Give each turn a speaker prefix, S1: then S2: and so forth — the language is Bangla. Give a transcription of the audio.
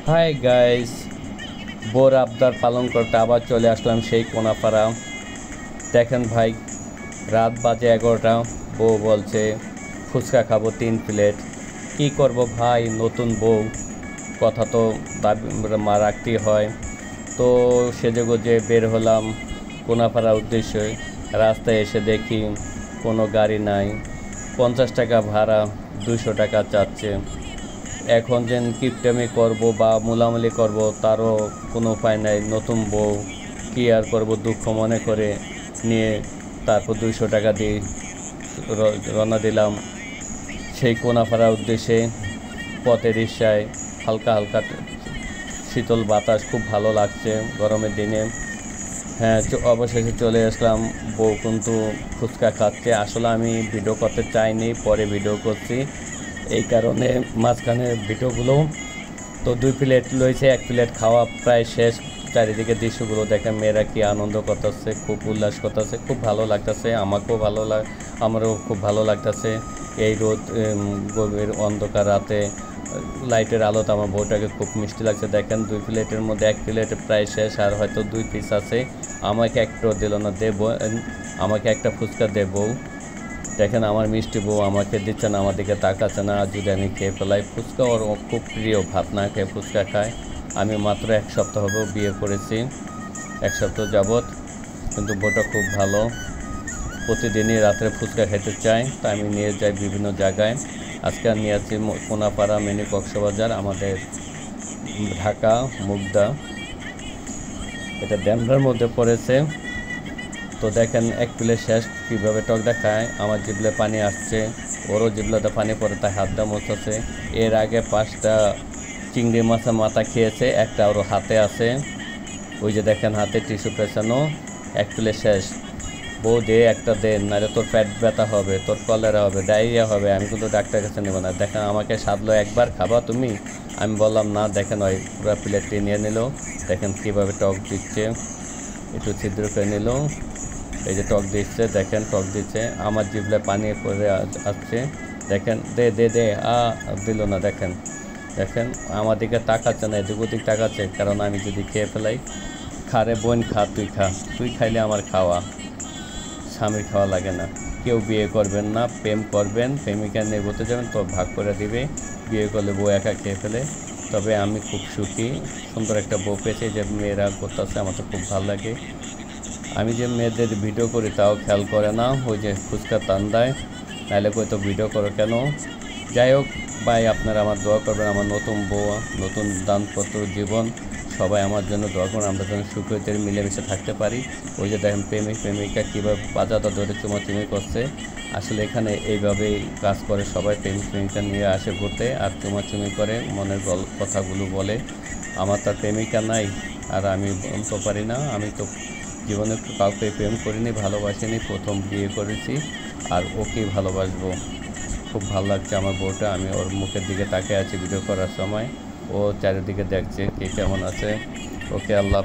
S1: হাই গাইস, বোর আবদার পালন করতে আবার চলে আসলাম সেই কোনাপাড়া। দেখেন ভাই, রাত বাজে 11টা। বউ বলছে ফুচকা খাবো 3 প্লেট। কি করব ভাই, নতুন বউ, কথা তো মা রাখতেই হয়। তো সেজেগুজে বের হলাম কোনাপাড়ার উদ্দেশ্যে। রাস্তায় এসে দেখি কোনো গাড়ি নাই, 50 টাকা ভাড়া, 200 টাকা চাচ্ছে। এখন যেন কিপটামি করব বা মুলামুলি করব তারও কোনো উপায় নাই। নতুন বউ, কী আর করব, দুঃখ মনে করে নিয়ে তারপর 200 টাকা দিয়ে রওনা দিলাম সেই কোনাপাড়ার উদ্দেশ্যে। পথে রিক্সায় হালকা হালকা শীতল বাতাস, খুব ভালো লাগছে গরমের দিনে। হ্যাঁ, অবশেষে চলে আসলাম। বউ কিন্তু ফুচকা খাচ্ছে। আসলে আমি ভিডিও করতে চাইনি, পরে ভিডিও করছি, এই কারণে মাঝখানে ভিডিওগুলো। তো 2 প্লেট লইছে, 1 প্লেট খাওয়া প্রায় শেষ। চারিদিকে দৃশ্যগুলো দেখে মেয়েরা কি আনন্দ করতেছে, খুব উল্লাস করতেছে, খুব ভালো লাগতেছে। আমারও খুব ভালো লাগতেছে। এই রোদ, গভীর অন্ধকার রাতে লাইটের আলোতে আমার বউটাকে খুব মিষ্টি লাগছে। দেখেন 2 প্লেটের মধ্যে 1 প্লেট প্রায় শেষ, আর হয়তো 2 পিস আছে। আমাকে একটাও দিল না। আমাকে একটা ফুচকা দেবো। দেখেন আমার মিষ্টি বউ আমাকে দিচ্ছে না, আমার দিকে তাকাচ্ছে না। যদি আমি খেয়ে ফেলাই ফুচকা, ওর খুব প্রিয়, ভাত না খেয়ে ফুচকা খায়। আমি মাত্র 1 সপ্তাহ হবেও বিয়ে করেছি, 1 সপ্তাহ যাবৎ, কিন্তু বউটা খুব ভালো। প্রতিদিনই রাত্রে ফুচকা খেতে চাই, তাই আমি নিয়ে যাই বিভিন্ন জায়গায়। আজকে নিয়ে যাচ্ছি কোনাপাড়া, মিনি কক্সবাজার, আমাদের ঢাকা মুগদা, এটা ড্যামরার মধ্যে পড়েছে। তো দেখেন 1 প্লেট শেষ, কীভাবে টক দেখায়। আমার জিভলে পানি আসছে, ওরও জিভলাতে পানি পড়ে, তাই হাত দিয়ে মুছতেছে। এর আগে 5টা চিংড়ি মাছের মাথা খেয়েছে, একটা ওর হাতে আছে, ওই যে দেখেন হাতে টিস্যু পেছানো। 1 প্লেট শেষ। বউ দে, একটা দে, নাহলে তোর পেট ব্যথা হবে, তোর কলেরা হবে, ডায়রিয়া হবে, আমি কিন্তু ডাক্তার কাছে নেব না। দেখেন আমাকে সাধলো, একবার খাবা তুমি? আমি বললাম না। দেখেন ওই পুরো প্লেটটি নিয়ে নিল। দেখেন কীভাবে টক দিচ্ছে, একটু ছিদ্র করে নিল। এই যে টক দিচ্ছে, দেখেন টক দিচ্ছে, আমার জিভলে পানি পড়ে আসছে। দেখেন দে দে দে, দিল না। দেখেন দেখেন আমার দিকে তাকাচ্ছে না, এদিক ওদিক তাকাচ্ছে, কারণ আমি যদি খেয়ে ফেলাই। খারে বোন খা, তুই খাইলে আমার খাওয়া, স্বামীর খাওয়া লাগে না। কেউ বিয়ে করবেন না, প্রেম করবেন, প্রেমিকা নিয়ে ঘুরতে যাবেন তো ভাগ করে দিবে। বিয়ে করলে বউ একা খেয়ে ফেলে। তবে আমি খুব সুখী, সুন্দর একটা বউ পেয়েছি। যে মেয়েরা করতেছে আমার তো খুব ভালো লাগে। আমি যে মেয়েদের ভিডিও করি তাও খেয়াল করে না, ওই যে ফুচকা টান দেয়, নাহলে কই তো ভিডিও করো কেন। যাই হোক ভাই, আপনারা আমার দোয়া করবেন, আমার নতুন বউ, নতুন দাম্পত্য জীবন, সবাই আমার জন্য দোয়া করুন, আমরা যেন সুখে মিলেমিশে থাকতে পারি। ওই যে দেখেন প্রেমিক প্রেমিকা কীভাবে পাজাটা ধরে চুমাচুমি করছে। আসলে এখানে এইভাবেই কাজ করে সবাই, প্রেমিক প্রেমিকা নিয়ে আসে ঘুরতে আর চুমাচুমি করে, মনের কথাগুলো বলে। আমার তার প্রেমিকা নাই, আর আমি বলতে পারি না। আমি তো জীবনে কাউকে প্রেম করিনি, ভালোবাসিনি, প্রথম বিয়ে করেছি, আর ওকেই ভালোবাসবো। খুব ভালো লাগছে আমার বউটা। আমি ওর মুখের দিকে তাকিয়ে আছি ভিডিও করার সময়, ও চারিদিকে দেখছে কে কেমন আছে। ওকে, আল্লাহ।